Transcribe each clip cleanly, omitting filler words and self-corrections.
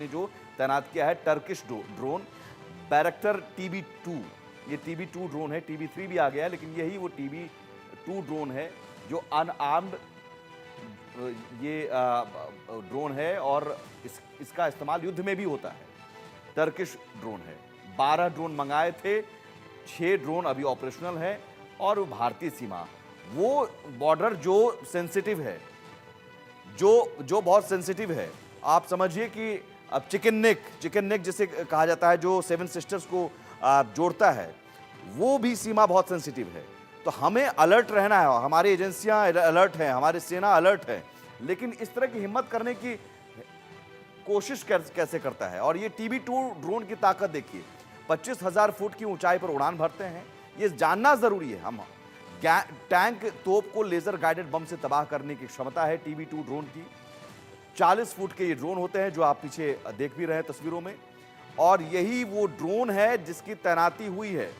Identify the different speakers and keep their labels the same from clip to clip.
Speaker 1: ने जो तैनात किया है टर्किश ड्रोन बैरक्टर TB2। ये TB2 ड्रोन है, TB3 भी आ गया है, लेकिन यही वो TB2 ड्रोन है जो अनआर्म्ड ये ड्रोन है और इसका इस्तेमाल युद्ध में भी होता है। टर्किश ड्रोन है। 12 ड्रोन मंगाए थे, 6 ड्रोन अभी ऑपरेशनल है और भारतीय सीमा वो बॉर्डर जो सेंसिटिव है, जो बहुत सेंसिटिव है। आप समझिए कि अब चिकन नेक जिसे कहा जाता है, जो सेवन सिस्टर्स को जोड़ता है, वो भी सीमा बहुत सेंसिटिव है। तो हमें अलर्ट रहना है, हमारी एजेंसियां अलर्ट हैं, हमारी सेना अलर्ट है, लेकिन इस तरह की हिम्मत करने की कोशिश कैसे करता है। और ये TB2 ड्रोन की ताकत देखिए, 25,000 फुट की ऊंचाई पर उड़ान भरते हैं। ये जानना जरूरी है, हम टैंक तोप को लेजर गाइडेड बम से तबाह करने की क्षमता है TB2 ड्रोन की। 40 फुट के ये ड्रोन होते हैं जो आप पीछे देख भी रहे हैं तस्वीरों में, और यही वो ड्रोन है जिसकी तैनाती हुई है।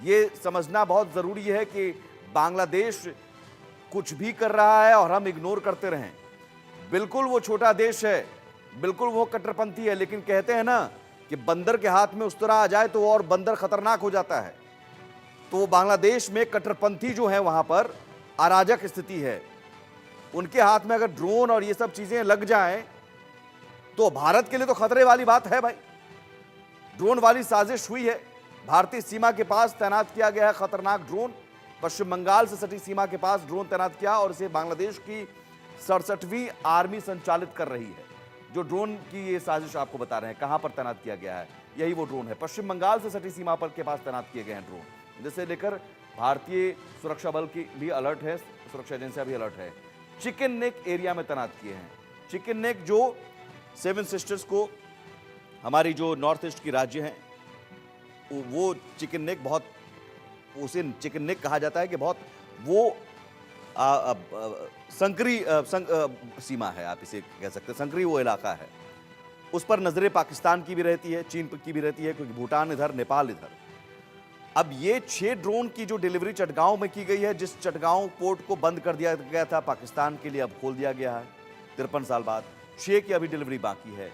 Speaker 1: ये समझना बहुत जरूरी है कि बांग्लादेश कुछ भी कर रहा है और हम इग्नोर करते रहें। बिल्कुल वो छोटा देश है, बिल्कुल वो कट्टरपंथी है, लेकिन कहते हैं ना कि बंदर के हाथ में उस तरह आ जाए तो और बंदर खतरनाक हो जाता है। तो बांग्लादेश में कट्टरपंथी जो है, वहां पर अराजक स्थिति है। उनके हाथ में अगर ड्रोन और ये सब चीजें लग जाएं तो भारत के लिए तो खतरे वाली बात है भाई। ड्रोन वाली साजिश हुई है, भारतीय सीमा के पास तैनात किया गया है खतरनाक ड्रोन। पश्चिम बंगाल से सटी सीमा के पास ड्रोन तैनात किया और इसे बांग्लादेश की 67वीं आर्मी संचालित कर रही है। जो ड्रोन की ये साजिश आपको बता रहे हैं, कहां पर तैनात किया गया है, यही वो ड्रोन है। पश्चिम बंगाल से सटी सीमा पर के पास तैनात किए गए हैं ड्रोन, जिसे लेकर भारतीय सुरक्षा बल की भी अलर्ट है, सुरक्षा एजेंसियां भी अलर्ट है। चिकन नेक एरिया में तैनात किए हैं। चिकन नेक जो सेवन सिस्टर्स को, हमारी जो नॉर्थ ईस्ट की राज्य हैं, वो चिकन नेक बहुत, उसे चिकन नेक कहा जाता है कि बहुत वो संकरी सीमा है, आप इसे कह सकते हैं, संकरी वो इलाका है। उस पर नजरें पाकिस्तान की भी रहती है, चीन की भी रहती है, क्योंकि भूटान इधर, नेपाल इधर। अब ये 6 ड्रोन की जो डिलीवरी चटगांव में की गई है, जिस चटगांव पोर्ट को बंद कर दिया गया था पाकिस्तान के लिए, अब खोल दिया गया है 53 साल बाद। 6 की अभी डिलीवरी बाकी है।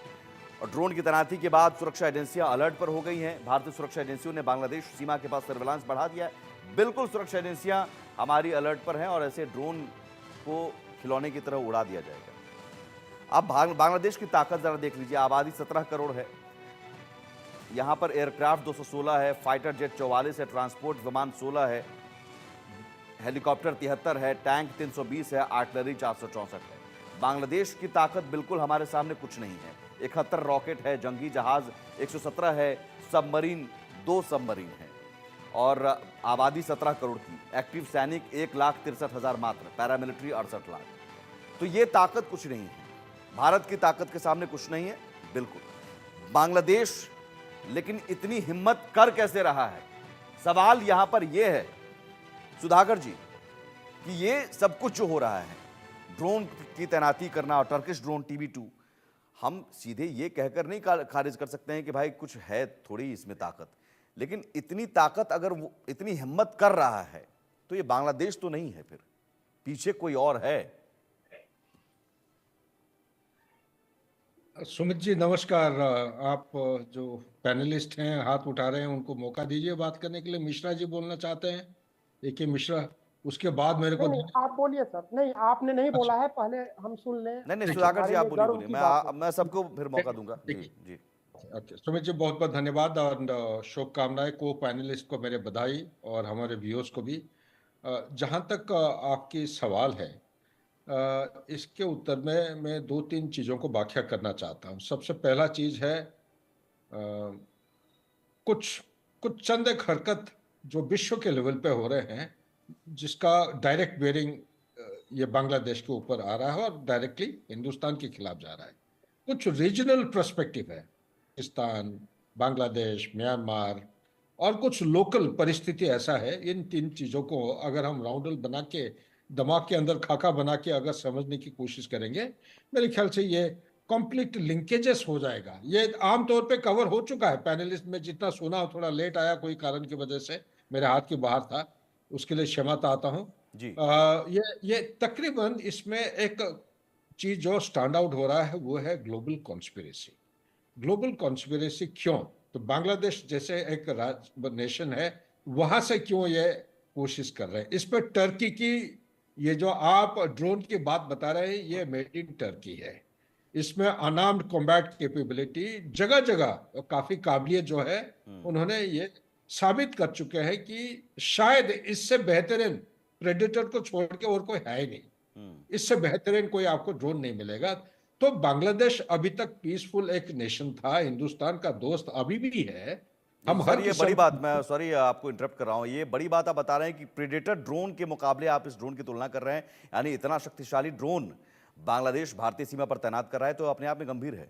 Speaker 1: और ड्रोन की तैनाती के बाद सुरक्षा एजेंसियां अलर्ट पर हो गई हैं। भारतीय सुरक्षा एजेंसियों ने बांग्लादेश सीमा के पास सर्विलांस बढ़ा दिया है। बिल्कुल सुरक्षा एजेंसियां हमारी अलर्ट पर हैं और ऐसे ड्रोन को खिलौने की तरह उड़ा दिया जाएगा। अब बांग्लादेश की ताकत जरा देख लीजिए। आबादी 17 करोड़ है, यहां पर एयरक्राफ्ट 216 है, फाइटर जेट 44 है, ट्रांसपोर्ट विमान 16 है, हेलीकॉप्टर 73 है, टैंक 320 है, आर्टिलरी 464 है। बांग्लादेश की ताकत बिल्कुल हमारे सामने कुछ नहीं है। 71 रॉकेट है, जंगी जहाज 117 है, सबमरीन 2 सबमरीन है, और आबादी 17 करोड़ की। एक्टिव सैनिक 1,63,000 मात्र, पैरामिलिट्री 68 लाख। तो ये ताकत कुछ नहीं है, भारत की ताकत के सामने कुछ नहीं है बिल्कुल। बांग्लादेश लेकिन इतनी हिम्मत कर कैसे रहा है, सवाल यहां पर यह है सुधाकर जी, कि ये सब कुछ जो हो रहा है, ड्रोन की तैनाती करना और टर्किश ड्रोन TB2, हम सीधे ये कहकर नहीं खारिज कर सकते हैं कि भाई कुछ है थोड़ी इसमें ताकत, लेकिन इतनी ताकत अगर वो इतनी हिम्मत कर रहा है तो ये बांग्लादेश तो नहीं है, फिर पीछे कोई और है।
Speaker 2: सुमित जी नमस्कार। आप जो पैनलिस्ट हैं हाथ उठा रहे हैं, उनको मौका दीजिए बात करने के लिए। मिश्रा जी बोलना चाहते हैं, एक मिश्रा, उसके बाद मेरे को।
Speaker 3: नहीं नहीं, आप बोलिए सर। नहीं, आपने नहीं
Speaker 2: अच्छा,
Speaker 3: बोला है, पहले हम सुन लें।
Speaker 1: नहीं नहीं, सुधाकर जी
Speaker 3: हमारे
Speaker 1: आप
Speaker 3: लिए
Speaker 1: बोलिए
Speaker 3: गर्व
Speaker 1: बोलिए,
Speaker 3: की बात है।
Speaker 1: मैं सबको फिर मौका दूंगा। जी जी।
Speaker 2: अच्छा सुमित जी, बहुत बहुत धन्यवाद और शुभकामनाएं। को पैनलिस्ट को मेरे बधाई और हमारे व्यूअर्स को भी। जहां तक आपकी सवाल है, इसके उत्तर में मैं 2-3 चीज़ों को व्याख्या करना चाहता हूँ। सबसे पहला चीज़ है, कुछ कुछ चंद एक हरकत जो विश्व के लेवल पे हो रहे हैं, जिसका डायरेक्ट बेयरिंग ये बांग्लादेश के ऊपर आ रहा है और डायरेक्टली हिंदुस्तान के खिलाफ जा रहा है। कुछ रीजनल पर्सपेक्टिव है, पाकिस्तान, बांग्लादेश, म्यांमार, और कुछ लोकल परिस्थिति ऐसा है। इन 3 चीज़ों को अगर हम राउंडल बना के, दिमाग के अंदर खाका बना के अगर समझने की कोशिश करेंगे, मेरे ख्याल से ये कॉम्प्लीट लिंकेजेस हो जाएगा। ये आमतौर पे कवर हो चुका है पैनलिस्ट में, जितना सुना। थोड़ा लेट आया कोई कारण की वजह से, मेरे हाथ के बाहर था, उसके लिए क्षमा चाहता हूँ।
Speaker 1: जी
Speaker 2: ये तकरीबन इसमें एक चीज जो स्टैंड आउट हो रहा है वो है ग्लोबल कॉन्स्पिरेसी। ग्लोबल कॉन्स्पिरेसी क्यों? तो बांग्लादेश जैसे एक नेशन है, वहां से क्यों ये कोशिश कर रहे हैं? इस पर टर्की की, ये जो आप ड्रोन की बात बता रहे हैं, ये मेड इन टर्की है। इसमें अनआर्म्ड कॉम्बैट कैपेबिलिटी जगह जगह काफी काबिलियत जो है, उन्होंने ये साबित कर चुके हैं कि शायद इससे बेहतरीन प्रेडेटर को छोड़ के और कोई है ही नहीं। इससे बेहतरीन कोई आपको ड्रोन नहीं मिलेगा। तो बांग्लादेश अभी तक पीसफुल एक नेशन था, हिंदुस्तान का दोस्त अभी भी है। हम
Speaker 1: सर
Speaker 2: हर
Speaker 1: ये बड़ी बात, मैं सॉरी आपको इंटरप्ट कर रहा हूं, ये बड़ी बात आप बता रहे हैं कि प्रेडेटर ड्रोन के मुकाबले आप इस ड्रोन की तुलना कर रहे हैं, यानी इतना शक्तिशाली ड्रोन बांग्लादेश भारतीय सीमा पर तैनात कर रहा है, तो अपने आप में गंभीर है।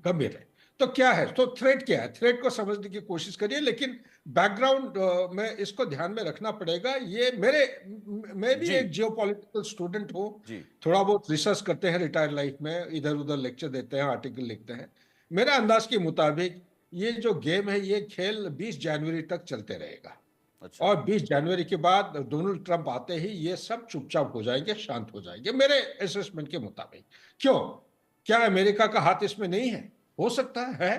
Speaker 2: गंभीर है। तो क्या है, तो थ्रेट क्या है, थ्रेट को समझने की कोशिश करिए। लेकिन बैकग्राउंड में इसको ध्यान में रखना पड़ेगा। ये मैं भी
Speaker 1: जी
Speaker 2: एक जियोपॉलिटिकल स्टूडेंट हूँ,
Speaker 1: जी
Speaker 2: थोड़ा बहुत रिसर्च करते हैं रिटायर्ड लाइफ में, इधर उधर लेक्चर देते हैं, आर्टिकल लिखते हैं। मेरे अंदाज के मुताबिक ये जो गेम है, ये खेल 20 जनवरी तक चलते रहेगा।
Speaker 1: अच्छा।
Speaker 2: और 20 जनवरी के बाद डोनाल्ड ट्रंप आते ही ये सब चुपचाप हो जाएंगे, शांत हो जाएंगे, मेरे असेसमेंट के मुताबिक। क्यों? क्या अमेरिका का हाथ इसमें नहीं है? हो सकता है।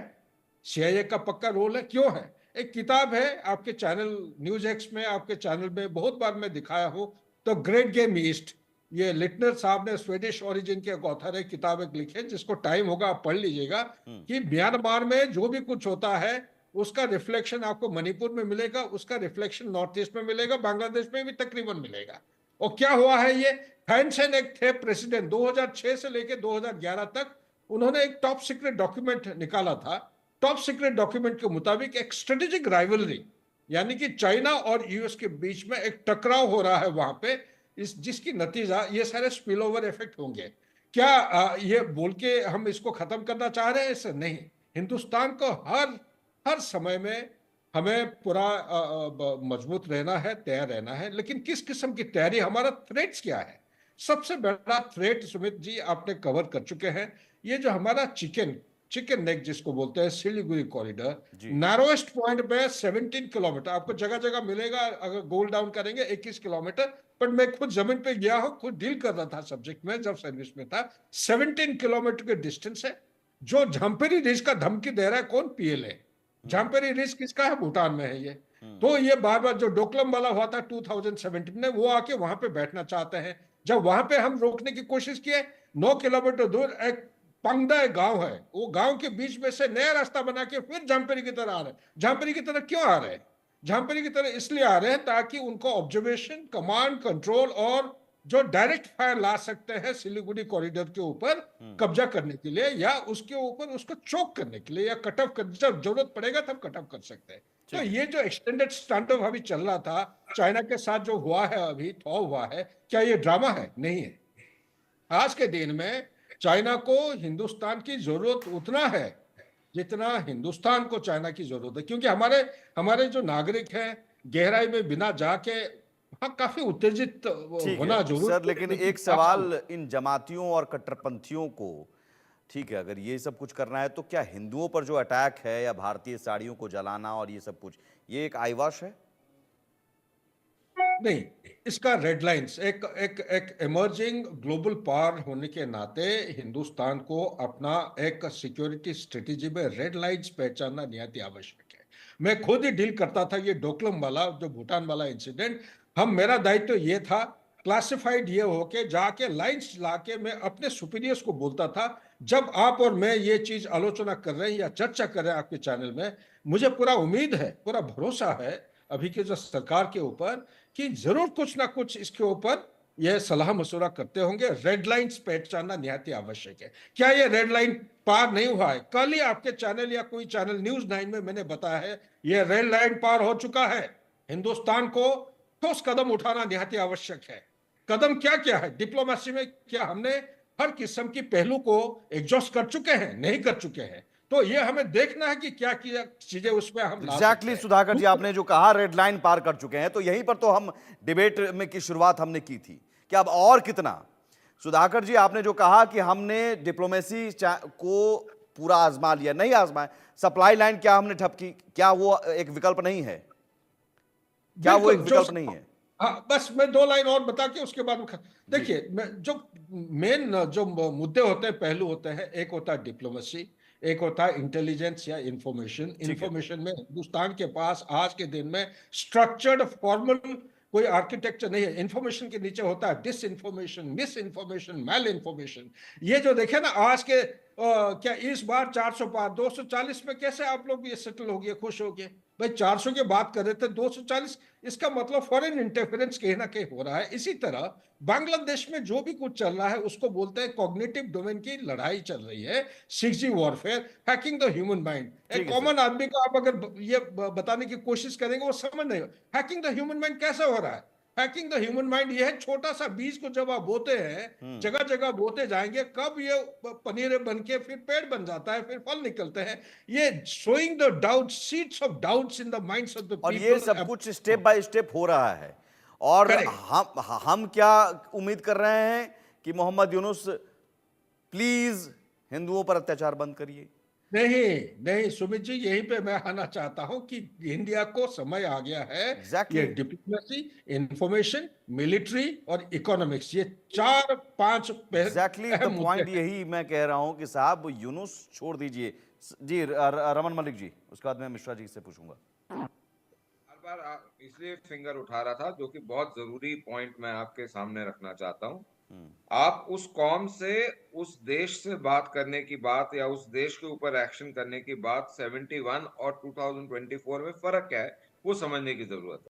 Speaker 2: सीआईए का पक्का रोल है। क्यों है? एक किताब है आपके चैनल न्यूज एक्स में, आपके चैनल में बहुत बार मैं दिखाया हूं, द ग्रेट गेम ईस्ट। ये लिटनर साहब ने, स्वीडिश ओरिजिन के एक ऑथर है, किताब एक लिखी है, जिसको टाइम होगा आप पढ़ लीजिएगा, कि म्यांमार में जो भी कुछ होता है उसका रिफ्लेक्शन आपको मणिपुर में मिलेगा, उसका रिफ्लेक्शन नॉर्थ ईस्ट में मिलेगा, बांग्लादेश में भी तकरीबन मिलेगा। और क्या हुआ है, ये थैन सेन एक थे प्रेसिडेंट, 2006 से लेकर 2011 तक उन्होंने एक टॉप सीक्रेट डॉक्यूमेंट निकाला था। टॉप सीक्रेट डॉक्यूमेंट के मुताबिक एक स्ट्रेटेजिक राइवलरी, यानी कि चाइना और यूएस के बीच में एक टकराव हो रहा है वहां पे, जिसकी नतीजा ये सारे स्पिल ओवर इफेक्ट होंगे। क्या ये बोल के हम इसको खत्म करना चाह रहे हैं? इससे नहीं। हिंदुस्तान को हर हर समय में हमें पूरा मजबूत रहना है, तैयार रहना है। लेकिन किस किस्म की तैयारी, हमारा थ्रेट्स क्या है? सबसे बड़ा थ्रेट सुमित जी आपने कवर कर चुके हैं, ये जो हमारा चिकन नेक जिसको बोलते हैं, सिलीगुड़ी कॉरिडोर, नैरोएस्ट पॉइंट पे 17 किलोमीटर आपको जगह जगह मिलेगा। अगर गोल डाउन करेंगे 21 किलोमीटर, पर मैं खुद जमीन पे गया हूं, खुद डील कर रहा था सब्जेक्ट में जब सर्विस में था। 17 किलोमीटर के डिस्टेंस है। जो झंपेरी रिज का धमकी दे रहा है कौन? पीएलए। झंपेरी रिज किसका है? भूटान में है ये। तो ये बार बार जो डोकलम वाला हुआ था 2017 में, वो आके वहां पे बैठना चाहते हैं। जब वहां पे हम रोकने की कोशिश किए, 9 किलोमीटर दूर एक पंगदा गांव है, वो गांव के बीच में से नया रास्ता बना के फिर झांपेरी की तरह आ रहे हैं। झांपेरी की तरह क्यों आ रहे हैं? झांपेरी की तरह इसलिए आ रहे हैं ताकि उनको ऑब्जर्वेशन, कमांड, कंट्रोल और जो डायरेक्ट फायर ला सकते हैं सिलीगुड़ी कॉरिडोर के ऊपर कब्जा करने के लिए, या उसके ऊपर उसको चोक करने के लिए, या कट ऑफ कर, जब जरूरत पड़ेगा तब कट ऑफ कर सकते हैं। तो ये जो एक्सटेंडेड स्टैंड ऑफ अभी चल रहा था चाइना के साथ, जो हुआ है अभी, थॉ हुआ है, क्या ये ड्रामा है? नहीं है। आज के दिन में चाइना को हिंदुस्तान की जरूरत उतना है जितना हिंदुस्तान को चाइना की जरूरत है। क्योंकि हमारे हमारे जो नागरिक हैं, गहराई में बिना जाके, हाँ, काफी उत्तेजित होना जरूरी
Speaker 1: सर,
Speaker 2: है।
Speaker 1: लेकिन एक सवाल इन जमातियों और कट्टरपंथियों को, ठीक है, अगर ये सब कुछ करना है तो क्या हिंदुओं पर जो अटैक है या भारतीय साड़ियों को जलाना और ये सब कुछ, ये एक आईवाश है?
Speaker 2: नहीं, इसका रेड लाइंस, एक एक एक इमर्जिंग ग्लोबल पावर होने के नाते हिंदुस्तान को अपना एक सिक्योरिटी स्ट्रेटेजी में रेड लाइंस पहचानना निहायत आवश्यक है। मैं खुद ही डील करता था ये डोकलम वाला, जो भूटान वाला इंसिडेंट। मेरा दायित्व ये था, क्लासिफाइड ये होके जाके लाइंस लाके मैं अपने सुपीरियर्स को बोलता था। जब आप और मैं ये चीज आलोचना कर रहे हैं या चर्चा कर रहे हैं आपके चैनल में, मुझे पूरा उम्मीद है, पूरा भरोसा है अभी के जो सरकार के ऊपर, कि जरूर कुछ ना कुछ इसके ऊपर यह सलाह मशुरा करते होंगे। रेड लाइंस पहचानना निहायत आवश्यक है। क्या ये रेड लाइन पार नहीं हुआ है? कल ही आपके चैनल या कोई चैनल न्यूज 9 में मैंने बताया है, ये रेड लाइन पार हो चुका है। हिंदुस्तान को ठोस कदम उठाना निहायत आवश्यक है। कदम क्या क्या है? डिप्लोमेसी में क्या हमने हर किस्म की पहलू को एग्जॉस्ट कर चुके हैं? नहीं कर चुके हैं। तो ये हमें देखना है कि क्या किया चीजें उसमें हम ला सकते
Speaker 1: एग्जैक्टली
Speaker 2: हैं।
Speaker 1: सुधाकर जी, आपने जो कहा रेड लाइन पार कर चुके हैं, तो यहीं पर तो हम डिबेट में की शुरुआत हमने की थी कि अब और कितना। सुधाकर जी, आपने जो कहा कि हमने डिप्लोमेसी को पूरा आजमा लिया, नहीं आजमाया, सप्लाई लाइन क्या हमने ठप की? क्या वो एक विकल्प नहीं है? क्या वो एक विकल्प नहीं है?
Speaker 2: हाँ, बस मैं 2 लाइन और बता के उसके बाद देखिए, जो मेन जो मुद्दे होते हैं, पहलू होते हैं, एक होता है डिप्लोमेसी, एक होता है इंटेलिजेंस या इंफॉर्मेशन।
Speaker 1: है।
Speaker 2: इंफॉर्मेशन में हिंदुस्तान के पास आज के दिन में स्ट्रक्चर्ड फॉर्मल कोई आर्किटेक्चर नहीं है। इंफॉर्मेशन के नीचे होता है डिस इंफॉर्मेशन, मिस इंफॉर्मेशन, मैल इंफॉर्मेशन। ये जो देखे ना आज के क्या इस बार 400 पार 240 में कैसे आप लोग ये सेटल हो गए, खुश हो गए? भाई 400 की बात कर रहे थे, 240, इसका मतलब फॉरेन इंटरफेरेंस कहीं ना कहीं हो रहा है। इसी तरह बांग्लादेश में जो भी कुछ चल रहा है उसको बोलते हैं कॉग्निटिव डोमेन की लड़ाई चल रही है, 6G warfare, hacking the human mind.
Speaker 1: ठीक
Speaker 2: एक
Speaker 1: है सर।
Speaker 2: कॉमन आदमी को आप अगर ये बताने की कोशिश करेंगे वो समझ नहीं। हैकिंग द ह्यूमन माइंड कैसे हो रहा है? हैकिंग द ह्यूमन माइंड ये है, छोटा सा बीज को जब आप बोते हैं, जगह जगह बोते जाएंगे, कब ये पनीर बन के फिर पेड़ बन जाता है, फिर फल निकलते हैं। ये sowing the doubt, seeds of doubts in the minds of the
Speaker 1: और ये सब
Speaker 2: पीपल।
Speaker 1: कुछ स्टेप बाय स्टेप हो रहा है। और
Speaker 2: करेक्ट।
Speaker 1: हम क्या उम्मीद कर रहे हैं कि मोहम्मद यूनुस प्लीज हिंदुओं पर अत्याचार बंद करिए।
Speaker 2: नहीं नहीं सुमित जी, यहीं पे मैं आना चाहता हूं कि इंडिया को समय आ गया है।
Speaker 1: एग्जैक्टली
Speaker 2: ये डिप्लोमेसी, इंफॉर्मेशन, मिलिट्री और इकोनॉमिक्स, ये 4-5
Speaker 1: एग्जैक्टली द
Speaker 2: अहम मुद्दे
Speaker 1: पॉइंट,
Speaker 2: हैं।
Speaker 1: यही मैं कह रहा हूं कि साहब यूनुस छोड़ दीजिए। जी रमन मलिक जी, उसके बाद मैं मिश्रा जी से पूछूंगा।
Speaker 4: बार बार इसलिए फिंगर उठा रहा था, जो कि बहुत जरूरी पॉइंट मैं आपके सामने रखना चाहता हूं। आप उस कौम से, उस देश से बात करने की बात या उस देश के ऊपर एक्शन करने की बात 71 और 2024 में फर्क क्या है, वो समझने की जरूरत है।